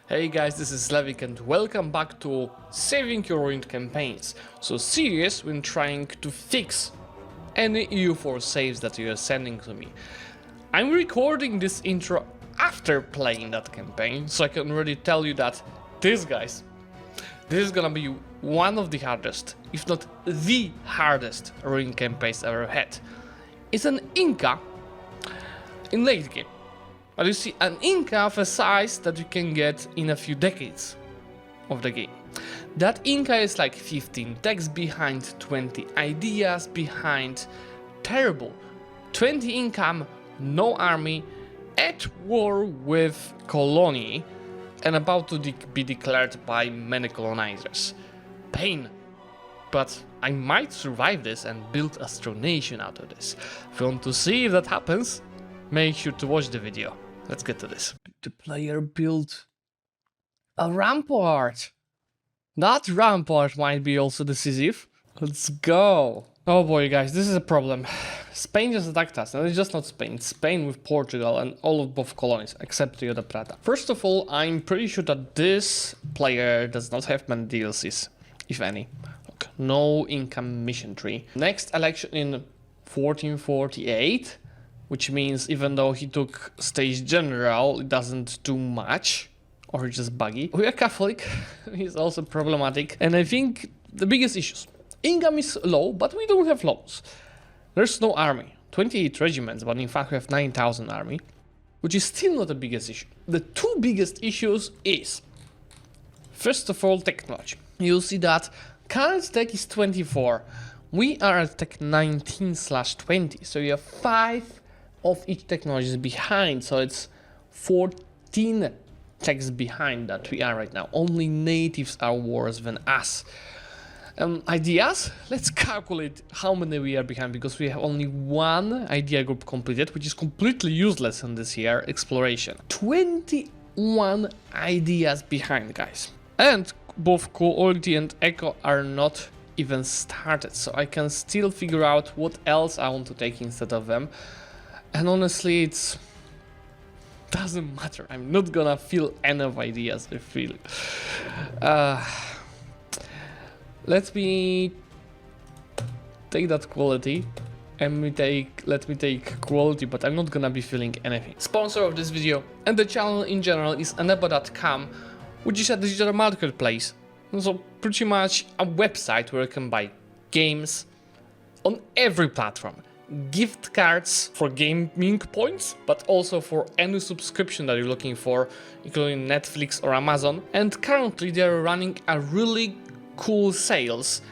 Hey guys, this is Zlewikk and welcome back to Saving Your Ruined Campaigns. So serious when trying to fix any EU4 saves that you are sending to me. I'm recording this intro after playing that campaign, so I can already tell you that this is gonna be one of the hardest, if not the hardest ruined campaigns I've ever had. It's an Inca in late game. But you see, an Inca of a size that you can get in a few decades of the game. That Inca is like 15 texts behind, 20 ideas behind, terrible. 20 income, no army, at war with colony, and about to be declared by many colonizers. Pain. But I might survive this and build a strong nation out of this. If you want to see if that happens, make sure to watch the video. Let's get to this. The player built a rampart. That rampart might be also decisive. Let's go. Oh boy, guys, this is a problem. Spain just attacked us, and it's just not Spain. It's Spain with Portugal and all of both colonies, except Rio de Plata. First of all, I'm pretty sure that this player does not have many DLCs, if any. Look, no income mission tree. Next election in 1448. Which means even though he took stage general, it doesn't do much, or just buggy. We are Catholic, he's also problematic, and I think the biggest issues. Income is low, but we don't have loans. There's no army, 28 regiments, but in fact we have 9,000 army, which is still not the biggest issue. The two biggest issues is, first of all, technology. You'll see that current tech is 24, we are at tech 19/20, so you have 5 of each technology is behind, so it's 14 techs behind that we are right now. Only natives are worse than us. Ideas? Let's calculate how many we are behind, because we have only one idea group completed, which is completely useless in this year, exploration. 21 ideas behind, guys. And both quality and eco are not even started, so I can still figure out what else I want to take instead of them. And honestly, it doesn't matter. I'm not gonna feel any of ideas, I feel. Let me take that quality and let me take quality, but I'm not gonna be feeling anything. Sponsor of this video and the channel in general is Aneba.com, which is a digital marketplace. So pretty much a website where you can buy games on every platform. Gift cards for gaming points, but also for any subscription that you're looking for, including Netflix or Amazon. And currently they're running a really cool sales.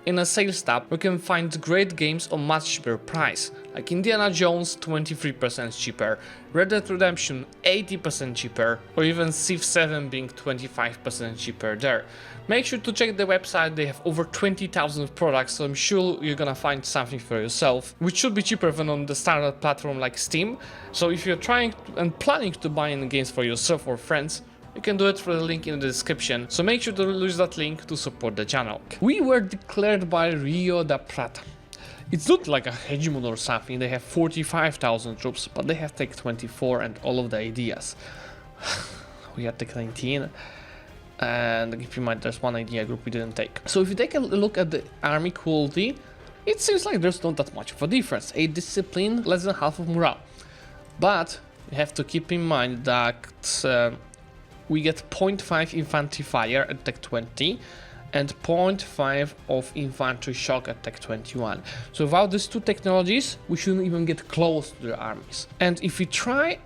In a sales tab, you can find great games on much cheaper price, like Indiana Jones 23% cheaper, Red Dead Redemption 80% cheaper, or even Civ 7 being 25% cheaper there. Make sure to check the website, they have over 20,000 products, so I'm sure you're gonna find something for yourself, which should be cheaper than on the standard platform like Steam. So if you're trying and planning to buy any games for yourself or friends, you can do it through the link in the description, so make sure to use that link to support the channel. We were declared by Rio de Plata. It's not like a hegemon or something, they have 45,000 troops, but they have Tech 24 and all of the ideas. We had Tech 19, and keep in mind there's one idea group we didn't take. So if you take a look at the army quality, it seems like there's not that much of a difference. 8 discipline, less than half of morale. But you have to keep in mind that we get 0.5 infantry fire at Tech 20 and 0.5 of infantry shock at Tech 21. So without these two technologies, we shouldn't even get close to their armies. And if we try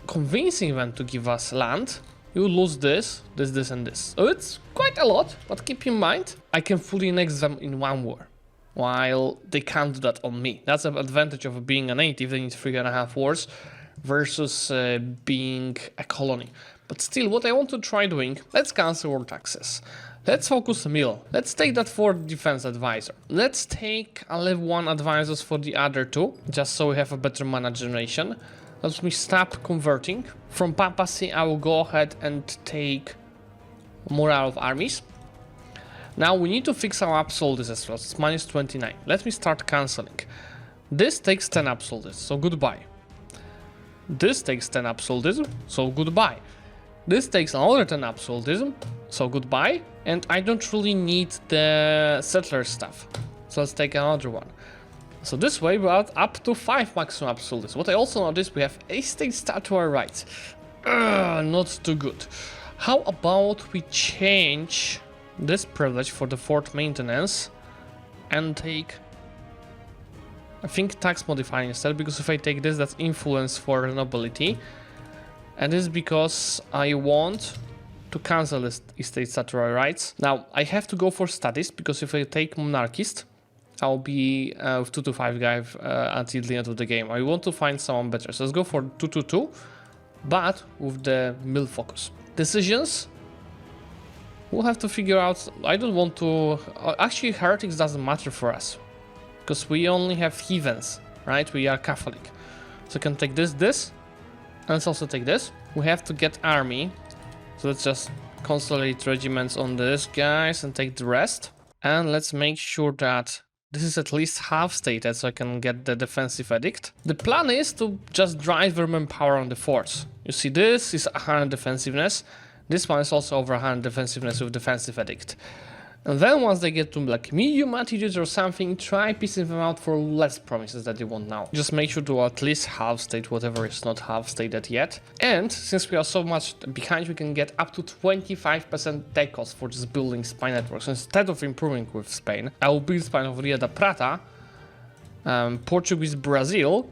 convincing them to give us land, you lose this, and this. So it's quite a lot, but keep in mind, I can fully annex them in one war, while they can't do that on me. That's an advantage of being a native, they need 3.5 wars, versus being a colony. But still, what I want to try doing, let's cancel war taxes. Let's focus mill. Let's take that for defense advisor. Let's take a level 1 advisors for the other two, just so we have a better mana generation. Let me stop converting. From papacy, I will go ahead and take morale of armies. Now we need to fix our absolutes as well. It's minus 29. Let me start cancelling. This takes 10 absolutes, so goodbye. This takes 10 absolutism, so goodbye. This takes another 10 absolutism, so goodbye. And I don't really need the settler stuff, so let's take another one. So this way we are up to 5 maximum absolutism. What I also noticed, we have estate statutory rights. Not too good. How about we change this privilege for the fort maintenance and take, I think, tax modifying instead, because if I take this, that's influence for nobility. And this is because I want to cancel this estate statutory rights. Now I have to go for status, because if I take monarchist, I'll be with 2 to 5 guy until the end of the game. I want to find someone better, so let's go for 2-2-2, but with the mill focus. Decisions, we'll have to figure out. I don't want to, actually heretics doesn't matter for us, because we only have heathens, right? We are Catholic, so I can take this, and let's also take this. We have to get army, so let's just consolidate regiments on this guys and take the rest. And let's make sure that this is at least half stated, so I can get the defensive edict. The plan is to just drive their manpower on the forts. You see, this is 100 defensiveness. This one is also over 100 defensiveness with defensive edict. And then once they get to like medium attitudes or something, try piecing them out for less promises that they want now. Just make sure to at least half state whatever is not half stated yet. And since we are so much behind, we can get up to 25% tech cost for just building spy networks. So instead of improving with Spain, I will build Spain of Rio da Prata, Portuguese Brazil,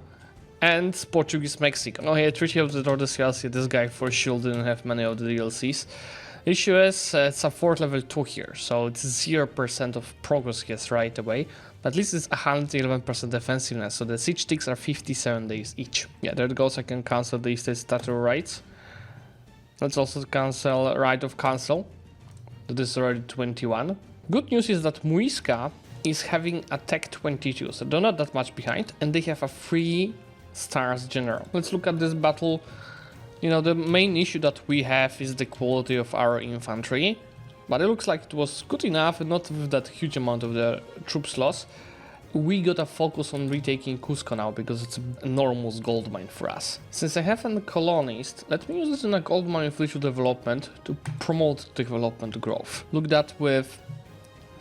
and Portuguese Mexico. Oh yeah, Treaty of the Tordesillas, this guy for sure didn't have many of the DLCs. Issue is, it's a fort level 2 here, so it's 0% of progress gets right away, but at least it's 111% defensiveness, so the siege ticks are 57 days each. Yeah, there it goes, I can cancel the estate statutory rights. Let's also cancel right of council, that is already 21. Good news is that Muisca is having a tech 22, so they're not that much behind, and they have a 3 stars general. Let's look at this battle. You know, the main issue that we have is the quality of our infantry, but it looks like it was good enough, and not with that huge amount of the troops loss. We gotta focus on retaking Cusco now, because it's an enormous gold mine for us. Since I have a colonist, let me use this in a gold mine with little development to promote development growth. Look that with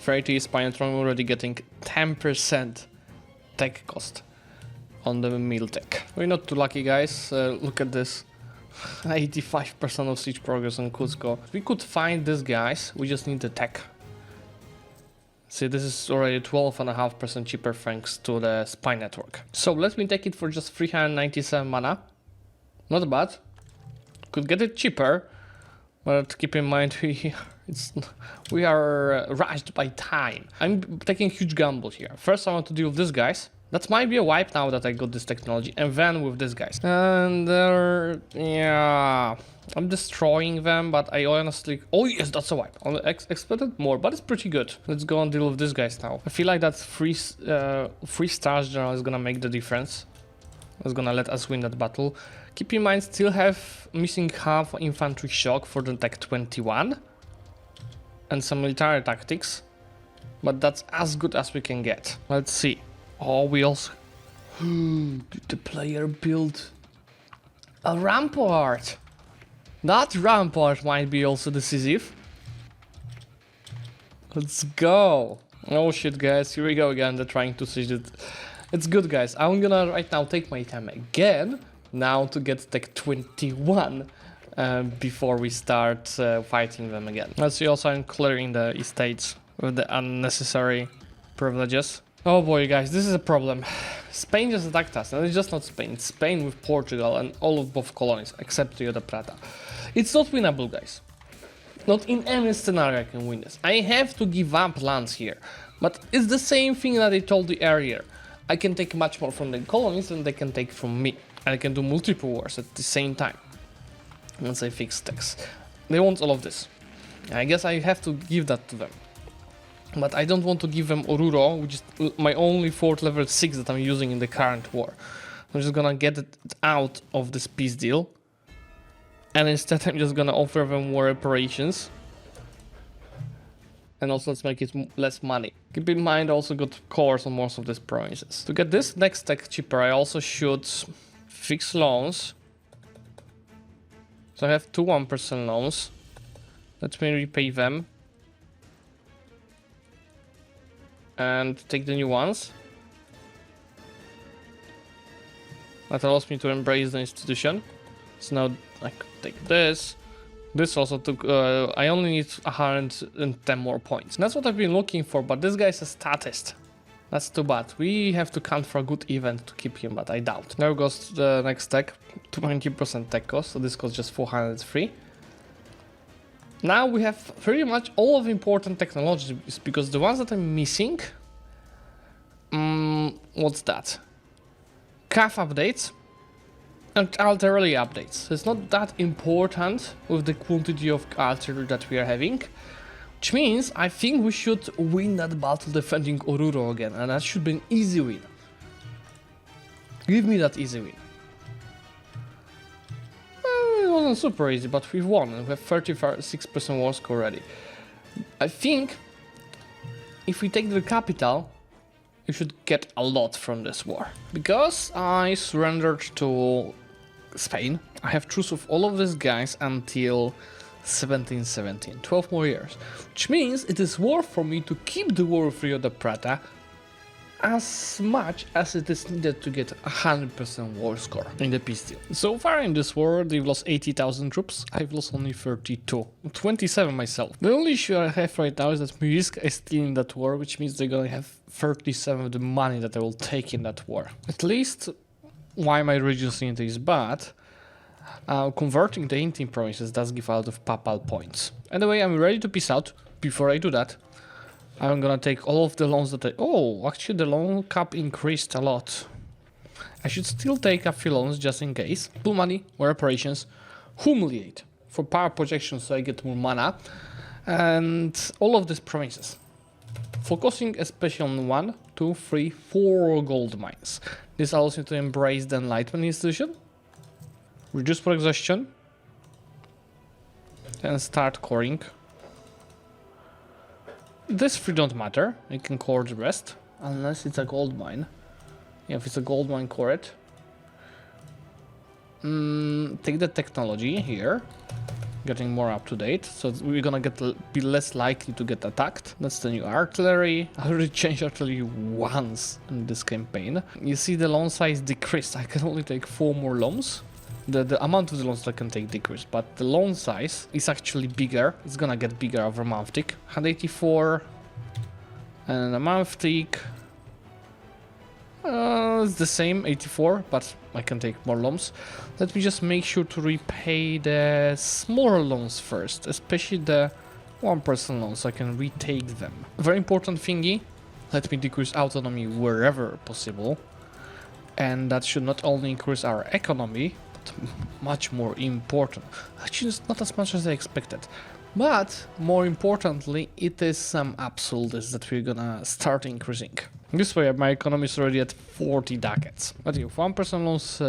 30 Spinetron, we're already getting 10% tech cost on the mill tech. We're not too lucky, guys. Look at this. 85% of siege progress on Cusco. We could find these guys, we just need the tech. See, this is already 12.5% cheaper thanks to the spy network. So let me take it for just 397 mana. Not bad. Could get it cheaper, but keep in mind we are rushed by time. I'm taking a huge gamble here. First I want to deal with these guys. That might be a wipe now that I got this technology, and then with these guys. And yeah, I'm destroying them, but I honestly, oh yes, that's a wipe. I expected more, but it's pretty good. Let's go and deal with these guys now. I feel like that 3 stars general is gonna make the difference. It's gonna let us win that battle. Keep in mind, still have missing half infantry shock for the tech 21 and some military tactics, but that's as good as we can get. Let's see. Oh, we also... Did the player build a rampart? That rampart might be also decisive. Let's go. Oh shit, guys, here we go again. They're trying to siege it. It's good, guys. I'm gonna right now take my time again now to get tech 21 before we start fighting them again. Let's see, also I'm clearing the estates with the unnecessary privileges. Oh boy, guys, this is a problem. Spain just attacked us, and it's just not Spain. It's Spain with Portugal and all of both colonies, except Rio de Plata. It's not winnable, guys. Not in any scenario I can win this. I have to give up lands here. But it's the same thing that I told you earlier. I can take much more from the colonies than they can take from me. And I can do multiple wars at the same time. Once I fix tax. They want all of this. I guess I have to give that to them. But I don't want to give them Oruro, which is my only fort level 6 that I'm using in the current war. I'm just gonna get it out of this peace deal. And instead I'm just gonna offer them war reparations. And also let's make it less money. Keep in mind I also got cores on most of these provinces. To get this next tech cheaper, I also should fix loans. So I have two 1% loans. Let me repay them. And take the new ones. That allows me to embrace the institution. So now I could take this. This also took, I only need 110 more points. That's what I've been looking for, but this guy's a statist. That's too bad. We have to count for a good event to keep him, but I doubt. Now goes to the next tech, 20% tech cost, so this costs just 403. Now we have pretty much all of the important technologies, because the ones that I'm missing, what's that? CAF updates and artillery updates. It's not that important with the quantity of artillery that we are having, which means I think we should win that battle defending Oruro again, and that should be an easy win. Give me that easy win. It wasn't super easy, but we've won, and we have 36% war score already. I think if we take the capital, we should get a lot from this war. Because I surrendered to Spain, I have truce with all of these guys until 1717, 12 more years. Which means it is worth for me to keep the war with Rio de Plata as much as it is needed to get 100% war score in the peace deal. So far in this war, they've lost 80,000 troops, I've lost only 32. 27 myself. The only issue I have right now is that Muriska is still in that war, which means they're gonna have 37 of the money that I will take in that war. At least, why am I reducing this? But converting the Intim provinces does give a lot of papal points. Anyway, I'm ready to peace out. Before I do that, I'm gonna take all of the loans that oh, actually the loan cap increased a lot. I should still take a few loans just in case. Pool money, war operations, humiliate for power projection so I get more mana. And all of these provinces. Focusing especially on 1, 2, 3, 4 gold mines. This allows me to embrace the Enlightenment institution. Reduce for exhaustion. And start coring. This 3 don't matter, I can core the rest, unless it's a gold mine. Yeah, if it's a gold mine, core it. Take the technology here, getting more up to date, so we're gonna be less likely to get attacked. That's the new artillery. I already changed artillery once in this campaign. You see the loan size decreased, I can only take 4 more loans. The amount of the loans that I can take decreased, but the loan size is actually bigger. It's gonna get bigger over a month tick. 184 and a month tick. It's the same, 84, but I can take more loans. Let me just make sure to repay the smaller loans first, especially the 1% loans, so I can retake them. Very important thingy, let me decrease autonomy wherever possible. And that should not only increase our economy, much more important. Actually, it's not as much as I expected. But more importantly, it is some absolutes that we're gonna start increasing. This way, my economy is already at 40 ducats. But if 1% loans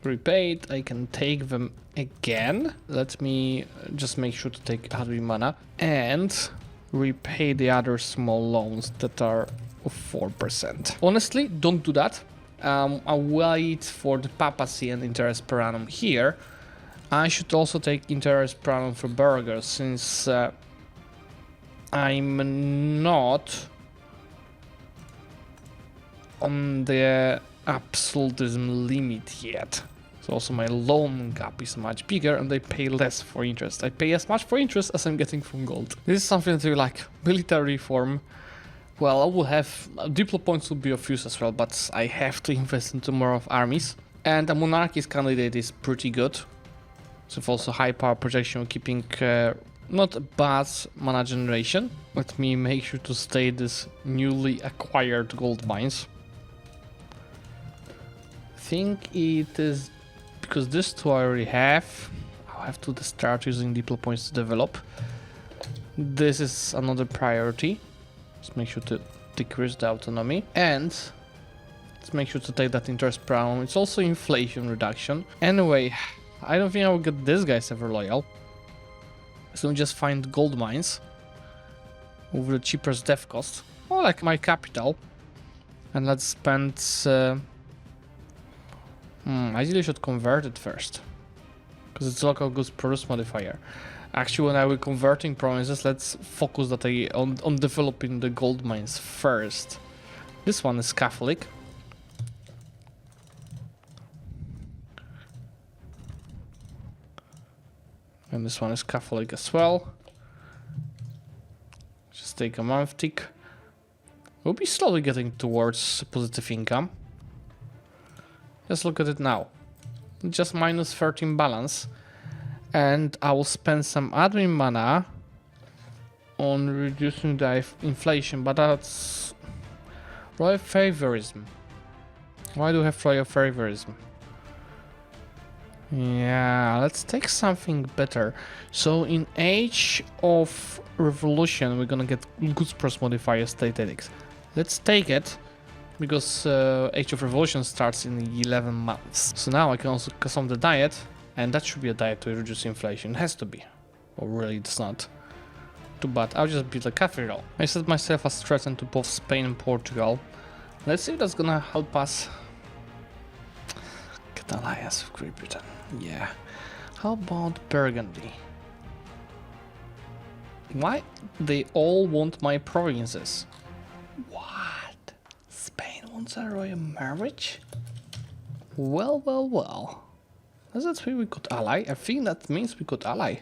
repaid, I can take them again. Let me just make sure to take Hadri mana and repay the other small loans that are of 4%. Honestly, don't do that. I'll wait for the papacy and interest per annum here. I should also take interest per annum for burghers, since I'm not on the absolutism limit yet. So also my loan gap is much bigger and I pay less for interest. I pay as much for interest as I'm getting from gold. This is something that we like. Military reform. Well, I will have diplo points will be of use as well, but I have to invest into more of armies. And a monarchist candidate is pretty good. So also high power projection, keeping not bad mana generation. Let me make sure to stay this newly acquired gold mines. I think it is because this two I already have. I'll have to start using diplo points to develop. This is another priority. Let's make sure to decrease the autonomy, and let's make sure to take that interest per annum. It's also inflation reduction. Anyway, I don't think I will get this guy's ever loyal. So we just find gold mines with the cheapest dev cost, or like my capital, and let's spend. Ideally, I should convert it first. because it's local goods produce modifier. Actually, when I will converting provinces, let's focus that on developing the gold mines first. This one is Catholic. And this one is Catholic as well. Just take a month tick. We'll be slowly getting towards positive income. Just look at it now. Just minus 13 balance. And I will spend some admin mana on reducing the inflation, but that's royal favorism. Why do I have royal favorism? Yeah, let's take something better. So in Age of Revolution, we're gonna get goods price modifier state edicts. Let's take it, because Age of Revolution starts in 11 months. So now I can also custom the diet, and that should be a diet to reduce inflation. It has to be. Or really it's not. Too bad, I'll just build a cathedral. I set myself as threat to both Spain and Portugal. Let's see if that's gonna help us get an alliance with Great Britain. Yeah. How about Burgundy? Why they all want my provinces? What? Spain wants a royal marriage? Well, well, well. Does that mean we could ally? I think that means we could ally.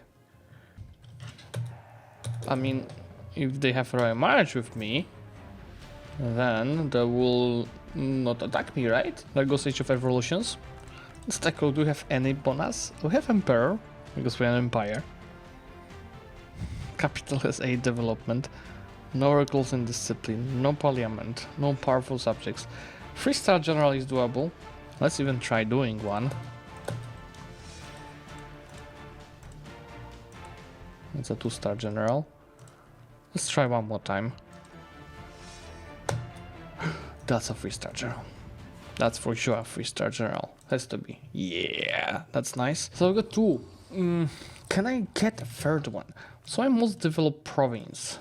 I mean, if they have a royal marriage with me, then they will not attack me, right? There goes Age of Revolutions. Let's take a look. Do we have any bonus? We have Emperor, because we're an empire. Capital has 8 development. No oracles in discipline. No parliament. No powerful subjects. 3-star general is doable. Let's even try doing one. It's a 2-star general. Let's try one more time. That's a 3-star general. That's for sure a 3-star general. Has to be. Yeah, that's nice. So we got 2. Can I get a 3rd one? So I most developed province.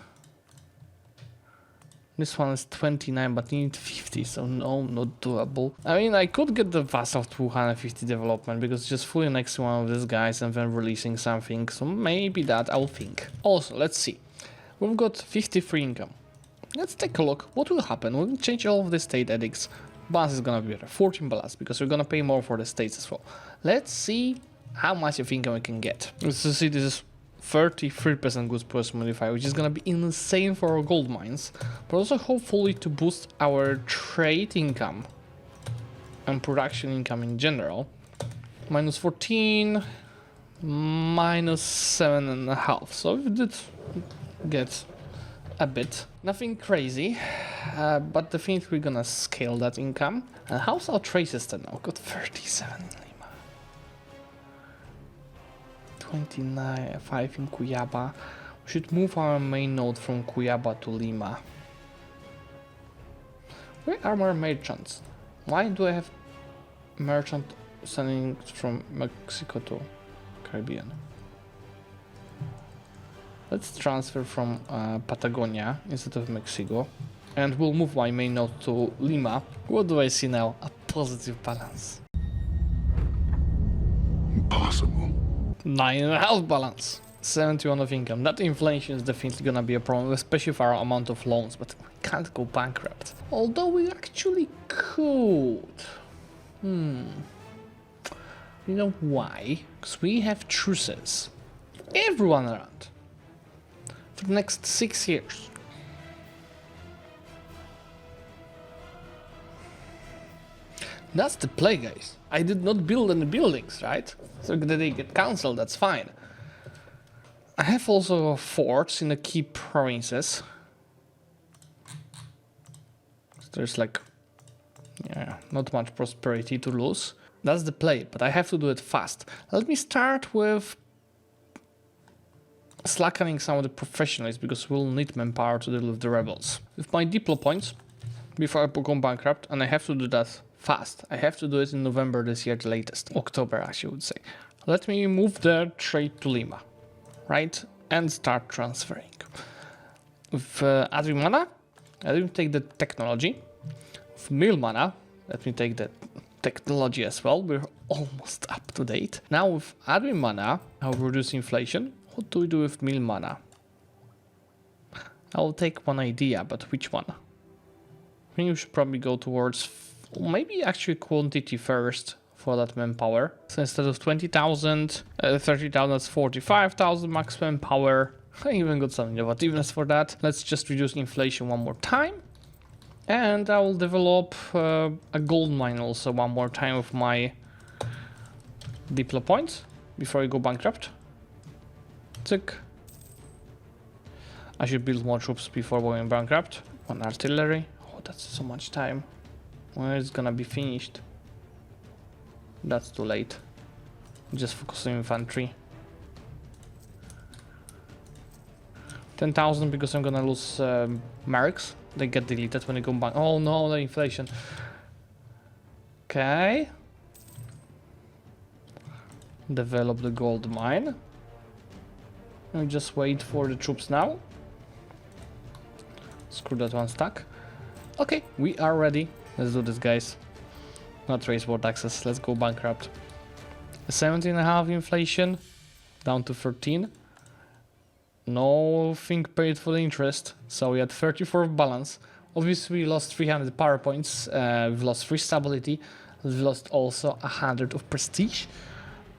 This one is 29, but need 50, so no, not doable. I mean, I could get the vassal of 250 development, because it's just fully next to one of these guys and then releasing something, so maybe that I'll think. Also, let's see. We've got 53 income. Let's take a look. What will happen? We'll change all of the state edicts. Balance is gonna be better. 14 balance, because we're gonna pay more for the states as well. Let's see how much of income we can get. Let's see, this is 33% goods price modifier, which is gonna be insane for our gold mines, but also hopefully to boost our trade income and production income in general. Minus 14, minus 7.5. So we did get a bit. Nothing crazy, but definitely we're gonna scale that income. And how's our trade system now? Got 37 in Lima. 29, 5 in Cuyaba. We should move our main node from Cuyaba to Lima. Where are our merchants? Why do I have merchant sending from Mexico to Caribbean? Let's transfer from Patagonia instead of Mexico, and we'll move my main node to Lima. What do I see now? A positive balance. Impossible. 9.5 balance. 71 of income. That inflation is definitely gonna be a problem, especially for our amount of loans, but we can't go bankrupt. Although we actually could. You know why? Because we have truces. Everyone around. For the next 6 years. That's the play, guys. I did not build any buildings, right? So that they get cancelled, that's fine. I have also forts in the key provinces. So there's like, yeah, not much prosperity to lose. That's the play, but I have to do it fast. Let me start with slackening some of the professionals, because we'll need manpower to deal with the rebels. With my diplo points, before I become bankrupt, and I have to do that fast. I have to do it in November this year, the latest. October, actually, would say. Let me move the trade to Lima, right? And start transferring. With admin mana, let me take the technology. With mill mana, let me take the technology as well. We're almost up to date. Now with admin mana, I'll reduce inflation. What do we do with mill mana? I'll take one idea, but which one? I think we should probably go towards maybe actually quantity first for that manpower. So instead of 20,000, 30,000, that's 45,000 max manpower. I even got some innovativeness for that. Let's just reduce inflation one more time. And I will develop a gold mine also one more time with my diplo points before I go bankrupt. Tick. I should build more troops before going bankrupt. One artillery. Oh, that's so much time. When it's gonna be finished? That's too late. Just focus on infantry. 10,000 because I'm gonna lose marks. They get deleted when I go back. Oh no, the inflation. Okay. Develop the gold mine. And just wait for the troops now. Screw that one stack. Okay, we are ready. Let's do this, guys. Not raise war taxes. Let's go bankrupt. 17.5 inflation. Down to 13. Nothing paid for the interest. So we had 34 balance. Obviously we lost 300 power points. We've lost 3 stability. We've lost also 100 of prestige.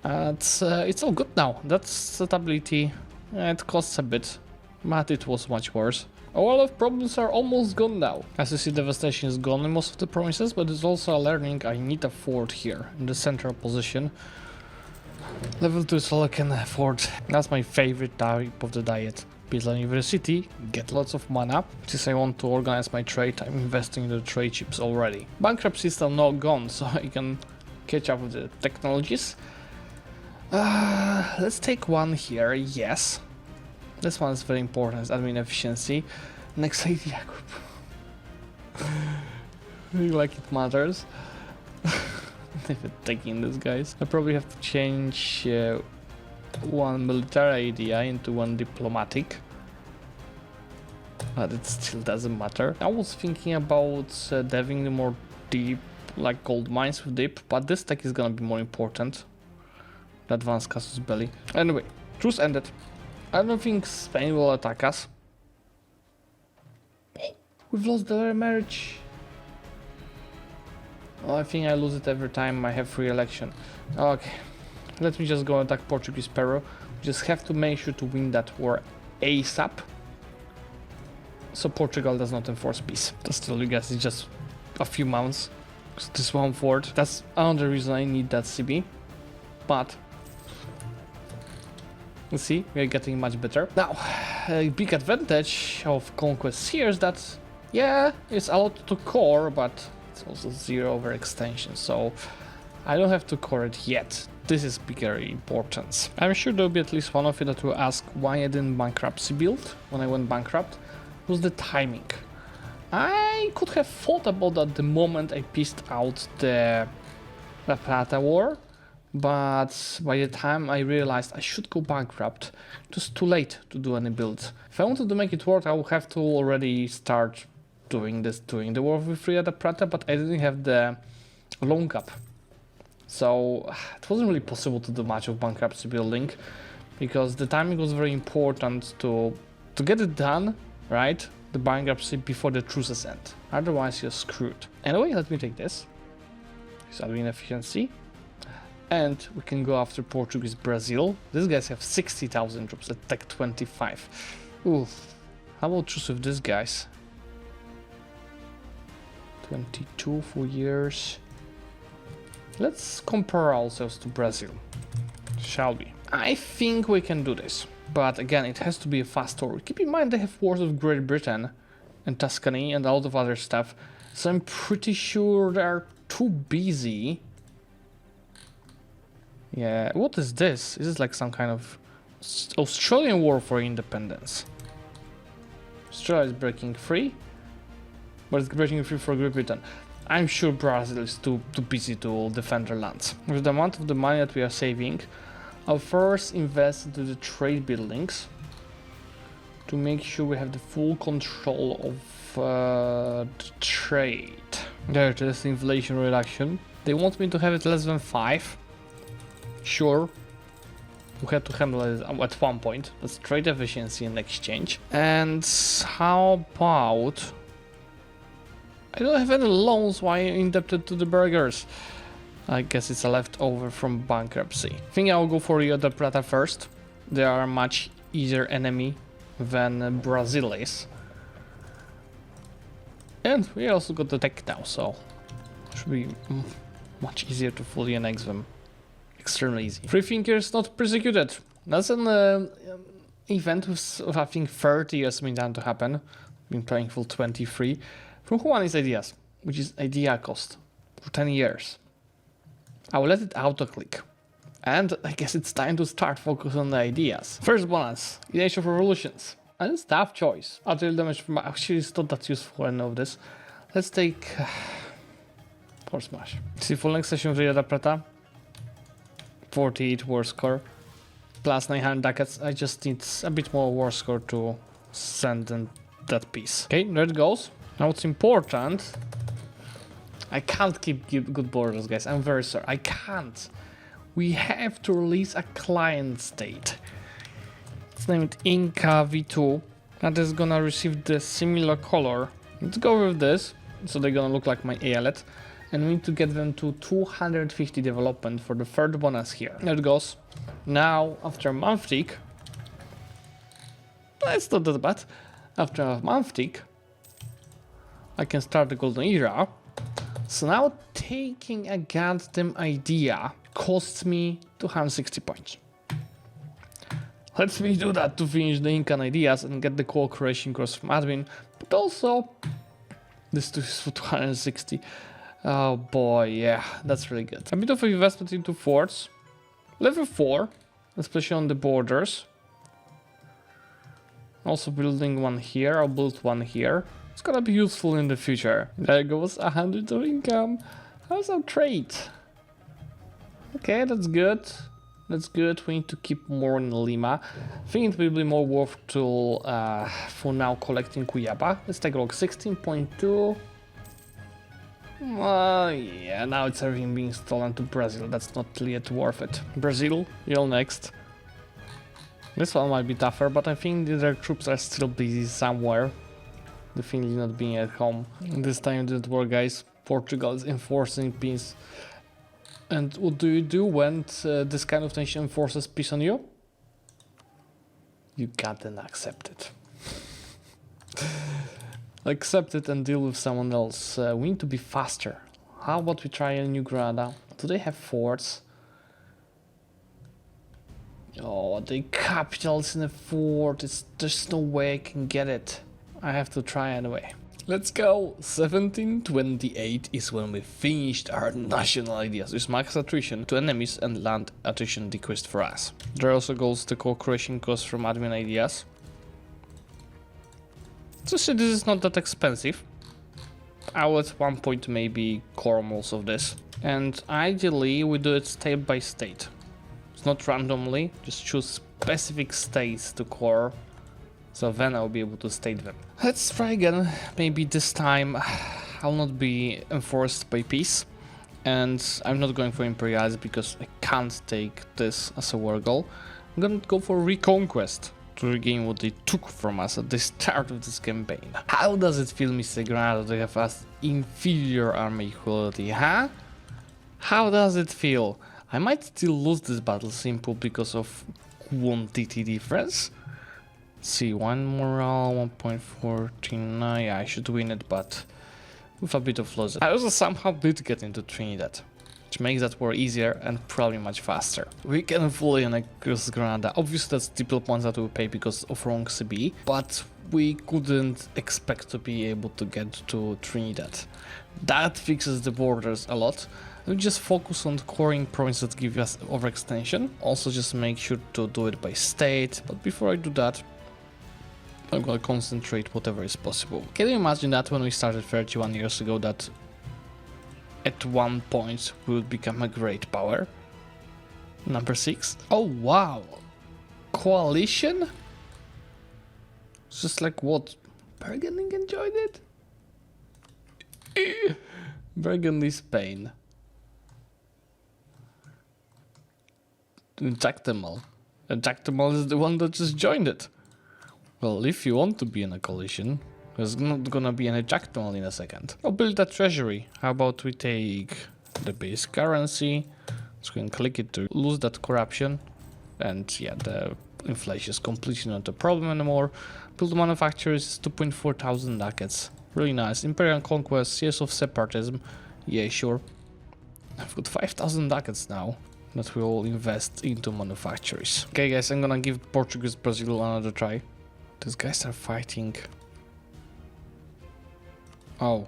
It's all good now. That's stability. It costs a bit, but it was much worse. A lot of problems are almost gone now. As you see, devastation is gone in most of the provinces, but it's also a learning. I need a fort here in the central position. Level 2 so I can afford. That's my favorite type of the diet. Build a university, get lots of mana. Since I want to organize my trade, I'm investing in the trade chips already. Bankruptcy is still not gone, so I can catch up with the technologies. Let's take one here, yes. This one is very important, as admin efficiency. Next idea group. Like it matters. Even taking this, guys. I probably have to change one military idea into one diplomatic. But it still doesn't matter. I was thinking about deving the more deep, like gold mines with deep, but this tech is gonna be more important. The advanced casus belli. Anyway, truce ended. I don't think Spain will attack us. Oh, we've lost the marriage. Oh, I think I lose it every time I have free election. Okay, let me just go attack Portuguese Peru. Just have to make sure to win that war ASAP. So Portugal does not enforce peace. That's still, you guys, it's just a few months. This one fort. That's another reason I need that CB. But you see, we're getting much better. Now, a big advantage of conquest here is that, yeah, it's allowed to core, but it's also 0 overextension, so I don't have to core it yet. This is bigger importance. I'm sure there'll be at least one of you that will ask why I didn't bankruptcy build when I went bankrupt. It was the timing. I could have thought about that the moment I pieced out the La Plata war, but by the time I realized I should go bankrupt, it was too late to do any build. If I wanted to make it work, I would have to already start doing the war with Free La Plata, but I didn't have the loan cap. So it wasn't really possible to do much of bankruptcy building, because the timing was very important to get it done, right? The bankruptcy before the truces end. Otherwise you're screwed. Anyway, let me take this. It's admin efficiency. And we can go after Portuguese Brazil. These guys have 60,000 troops. Let's take 25. Oof. How about truce with these guys? 22 for years. Let's compare ourselves to Brazil, shall we? I think we can do this, but again, it has to be a fast war. Keep in mind they have wars with Great Britain and Tuscany and a lot of other stuff, so I'm pretty sure they're too busy. Yeah, what is this? Is this like some kind of Australian war for independence? Australia is breaking free, but it's breaking free for Great Britain. I'm sure Brazil is too busy to defend their lands. With the amount of the money that we are saving, I'll first invest into the trade buildings to make sure we have the full control of the trade. There it is, inflation reduction. They want me to have it less than 5. Sure, we had to handle it at one point. That's trade efficiency and exchange. And how about... I don't have any loans, why I'm indebted to the burgers? I guess it's a leftover from bankruptcy. I think I'll go for Rio de Plata first. They are a much easier enemy than Brazil is. And we also got the tech now, so it should be much easier to fully annex them. Extremely easy. Free thinkers not persecuted. That's an event with I think 30 years been done to happen. Been playing for 23. From Humanis ideas, which is idea cost for 10 years. I will let it auto-click. And I guess it's time to start focus on the ideas. First bonus, Age of Revolutions. And it's tough choice. Artillery damage from actually it's not that useful, I know this. Let's take Force Smash. See full next session of Rio de Plata. 48 war score. Plus 900 ducats. I just need a bit more war score to send in that piece. Okay, there it goes. Now what's important, I can't keep good borders, guys. I'm very sorry. I can't. We have to release a client state. Let's name it Inca V2. That is gonna receive the similar color. Let's go with this. So they're gonna look like my ALET. And we need to get them to 250 development for the third bonus here. There it goes. Now, after a month tick, it's not that bad. After a month tick, I can start the golden era. So now taking a goddamn idea costs me 260 points. Let me do that to finish the Incan ideas and get the cooperation cost from admin, but also this is for 260. Oh boy, yeah, that's really good. A bit of investment into forts. Level 4, especially on the borders. Also building one here, I'll build one here. It's gonna be useful in the future. There goes 100 of income. How's our trade? Okay, that's good. That's good. We need to keep more in Lima. I think it will be more worth to, for now, collecting Cuyaba. Let's take a look. 16.2. Yeah, now it's everything being stolen to Brazil. That's not yet worth it. Brazil, you're next. This one might be tougher, but I think their troops are still busy somewhere. Definitely not being at home. This time it didn't work, guys. Portugal is enforcing peace. And what do you do when this kind of nation enforces peace on you? You gotta accept it. Accept it and deal with someone else. We need to be faster. How about we try a New Granada? Do they have forts? Oh, the capital's in a fort. There's no way I can get it. I have to try anyway. Let's go. 1728 is when we finished our national ideas with max attrition to enemies and land attrition decreased for us. There also goes the cooperation cost from admin ideas. So this is not that expensive. I will at one point maybe core most of this. And ideally we do it state by state. It's not randomly, just choose specific states to core. So then I'll be able to state them. Let's try again. Maybe this time I'll not be enforced by peace. And I'm not going for imperialism because I can't take this as a war goal. I'm gonna go for reconquest to regain what they took from us at the start of this campaign. How does it feel, Mr. Granada, to have us inferior army equality, huh? How does it feel? I might still lose this battle simple because of quantity difference. See, one morale, 1.49, yeah, I should win it, but with a bit of loss. I also somehow did get into Trinidad, which makes that war easier and probably much faster. We can fully annex Granada. Obviously that's triple points that we pay because of wrong CB, but we couldn't expect to be able to get to Trinidad. That fixes the borders a lot. We just focus on coring provinces that give us overextension. Also just make sure to do it by state, but before I do that, I'm gonna concentrate whatever is possible. Can you imagine that when we started 31 years ago that at one point we would become a great power? Number 6. Oh wow! Coalition? It's just like what? Burgundy enjoyed it? Burgundy, Spain. Jack Temal. Jack Temal is the one that just joined it. Well, if you want to be in a coalition, there's not gonna be any Jack Temal in a second. I'll build a treasury. How about we take the base currency, so we can click it to lose that corruption, and yeah, the inflation is completely not a problem anymore. Build manufacturers, 2.4 thousand ducats. Really nice. Imperial conquest, years of separatism. Yeah, sure. I've got 5,000 ducats now that we will invest into manufacturers. Okay guys, I'm gonna give Portuguese Brazil another try. These guys are fighting. Oh.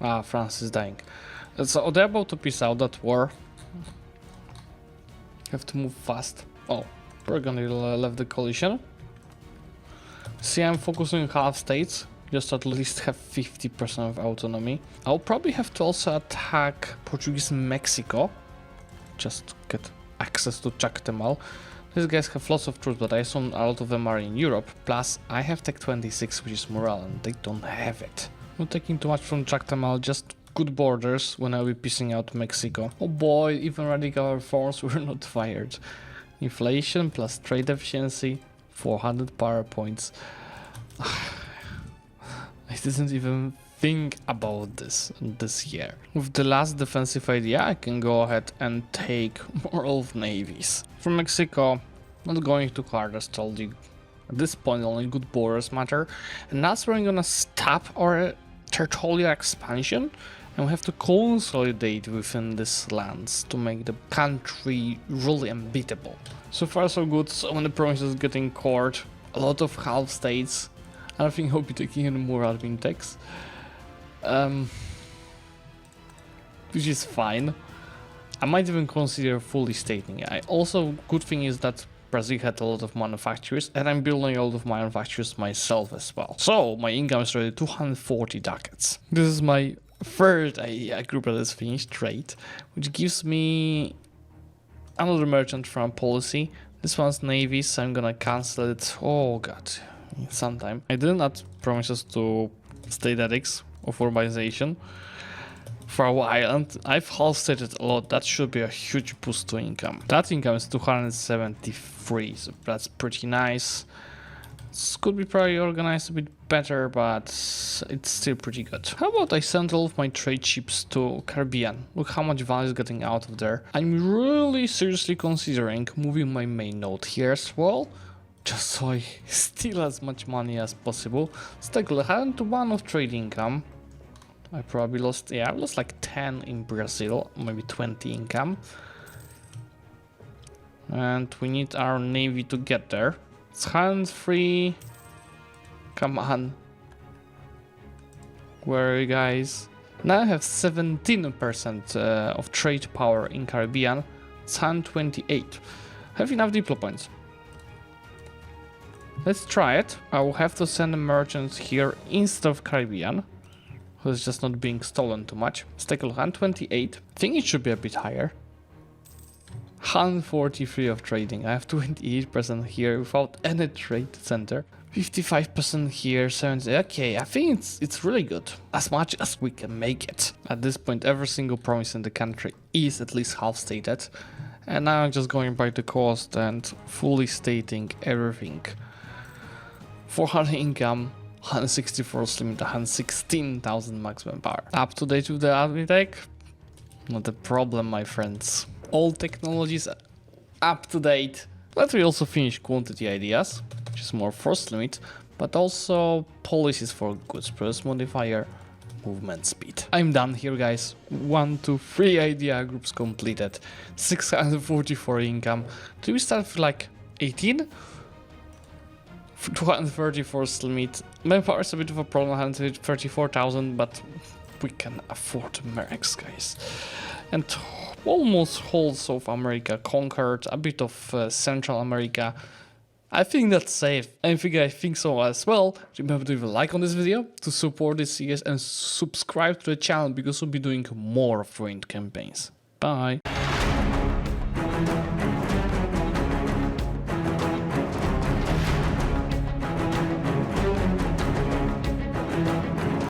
Ah, France is dying. So they're about to peace out that war. Have to move fast. Oh, we're gonna leave the coalition. See, I'm focusing on half states, just at least have 50% of autonomy. I'll probably have to also attack Portuguese Mexico, just to get access to Jack Temal. These guys have lots of troops, but I assume a lot of them are in Europe. Plus, I have Tech 26, which is morale, and they don't have it. Not taking too much from Jack Temal, just good borders when I'll be piecing out Mexico. Oh boy, even radical reforms were not fired. Inflation plus trade efficiency, 400 power points. I didn't even think about this year. With the last defensive idea, I can go ahead and take more of navies. From Mexico, not going too hard, as told you. At this point, only good borders matter. And that's where I'm gonna stop our territorial expansion. And we have to consolidate within these lands to make the country really unbeatable. So far so good, so many provinces getting court, a lot of half states. I don't think I'll be taking any more admin techs. Which is fine. I might even consider fully stating it. Also, good thing is that Brazil had a lot of manufacturers, and I'm building a lot of manufacturers myself as well. So my income is already 240 ducats. This is my third group that is finished trade, which gives me another merchant from policy. This one's navies, so I'm gonna cancel it. Oh god, sometime. I didn't add promises to state ethics of urbanization for a while, and I've half-stated a lot. That should be a huge boost to income. That income is 273, so that's pretty nice. This could be probably organized a bit better, but it's still pretty good. How about I send all of my trade ships to Caribbean? Look how much value is getting out of there. I'm really seriously considering moving my main node here as well, just so I steal as much money as possible. Let's take a look. 101 of trade income. I probably lost, yeah, I lost like 10 in Brazil, maybe 20 income. And we need our navy to get there. It's 103. Come on. Where are you guys? Now I have 17% of trade power in Caribbean. It's 128. I have enough diplo points. Let's try it. I will have to send a merchant here instead of Caribbean, who's just not being stolen too much. Let's take a look. 128. I think it should be a bit higher. 143 of trading. I have 28% here without any trade center. 55% here, 70. Okay, I think it's really good. As much as we can make it. At this point, every single province in the country is at least half stated. And now I'm just going by the cost and fully stating everything. 400 income, 164 limit, 116,000 maximum power. Up to date with the admin tech? Not a problem, my friends. All technologies up to date. Let me also finish quantity ideas, which is more force limit, but also policies for goods price modifier, movement speed. I'm done here, guys. 1, 2, 3 idea groups completed. 644 income. Do we start with like 18? 234 limit. Manpower is a bit of a problem, 134,000, but we can afford Mercs, guys. And almost whole South America conquered, a bit of Central America. I think that's safe. I think so as well. Remember to leave a like on this video to support this series and subscribe to the channel because we'll be doing more foreign campaigns. Bye.